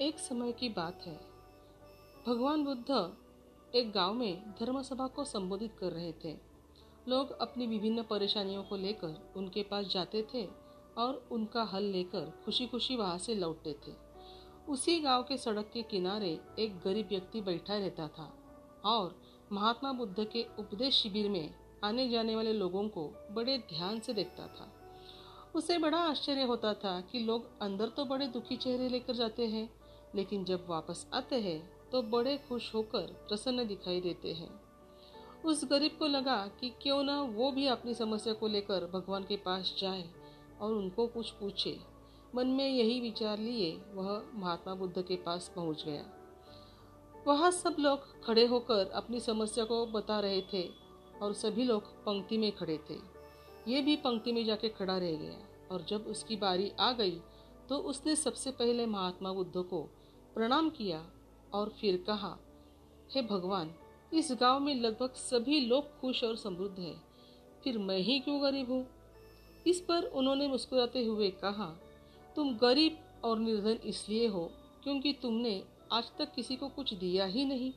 एक समय की बात है। भगवान बुद्ध एक गांव में धर्म सभा को संबोधित कर रहे थे। लोग अपनी विभिन्न परेशानियों को लेकर उनके पास जाते थे और उनका हल लेकर खुशी खुशी वहां से लौटते थे। उसी गांव के सड़क के किनारे एक गरीब व्यक्ति बैठा रहता था और महात्मा बुद्ध के उपदेश शिविर में आने जाने वाले लोगों को बड़े ध्यान से देखता था। उसे बड़ा आश्चर्य होता था कि लोग अंदर तो बड़े दुखी चेहरे लेकर जाते हैं, लेकिन जब वापस आते हैं तो बड़े खुश होकर प्रसन्न दिखाई देते हैं। उस गरीब को लगा कि क्यों ना वो भी अपनी समस्या को लेकर भगवान के पास जाए और उनको कुछ पूछे। मन में यही विचार लिए वह महात्मा बुद्ध के पास पहुंच गया। वहां सब लोग खड़े होकर अपनी समस्या को बता रहे थे और सभी लोग पंक्ति में खड़े थे। ये भी पंक्ति में जाके खड़ा रह गया और जब उसकी बारी आ गई तो उसने सबसे पहले महात्मा बुद्ध को प्रणाम किया और फिर कहा, हे भगवान, इस गांव में लगभग सभी लोग खुश और समृद्ध हैं, फिर मैं ही क्यों गरीब हूँ। इस पर उन्होंने मुस्कुराते हुए कहा, तुम गरीब और निर्धन इसलिए हो क्योंकि तुमने आज तक किसी को कुछ दिया ही नहीं।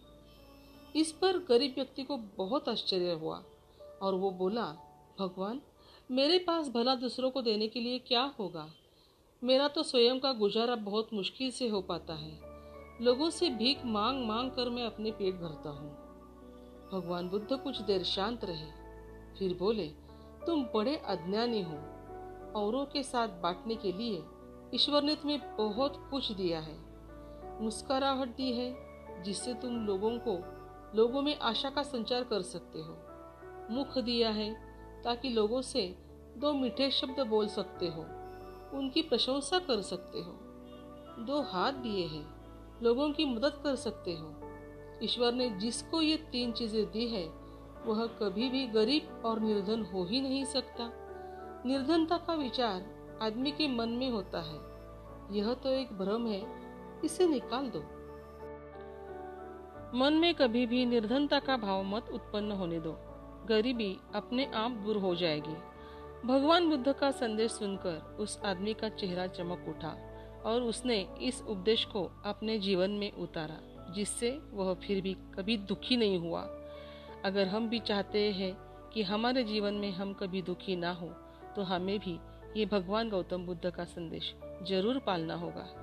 इस पर गरीब व्यक्ति को बहुत आश्चर्य हुआ और वो बोला, भगवान, मेरे पास भला दूसरों को देने के लिए क्या होगा। मेरा तो स्वयं का गुजारा बहुत मुश्किल से हो पाता है। लोगों से भीख मांग मांग कर मैं अपने पेट भरता हूँ। भगवान बुद्ध कुछ देर शांत रहे, फिर बोले, तुम बड़े अज्ञानी हो। औरों के साथ बांटने के लिए ईश्वर ने तुम्हें बहुत कुछ दिया है। मुस्कुराहट दी है जिससे तुम लोगों में आशा का संचार कर सकते हो। मुख दिया है ताकि लोगों से दो मीठे शब्द बोल सकते हो, उनकी प्रशंसा कर सकते हो। दो हाथ दिए हैं, लोगों की मदद कर सकते हो। ईश्वर ने जिसको ये तीन चीजें दी है वह कभी भी गरीब और निर्धन हो ही नहीं सकता। निर्धनता का विचार आदमी के मन में होता है, यह तो एक भ्रम है, इसे निकाल दो। मन में कभी भी निर्धनता का भाव मत उत्पन्न होने दो, गरीबी अपने आप दूर हो जाएगी। भगवान बुद्ध का संदेश सुनकर उस आदमी का चेहरा चमक उठा और उसने इस उपदेश को अपने जीवन में उतारा, जिससे वह फिर भी कभी दुखी नहीं हुआ। अगर हम भी चाहते हैं कि हमारे जीवन में हम कभी दुखी ना हो, तो हमें भी ये भगवान गौतम बुद्ध का संदेश जरूर पालना होगा।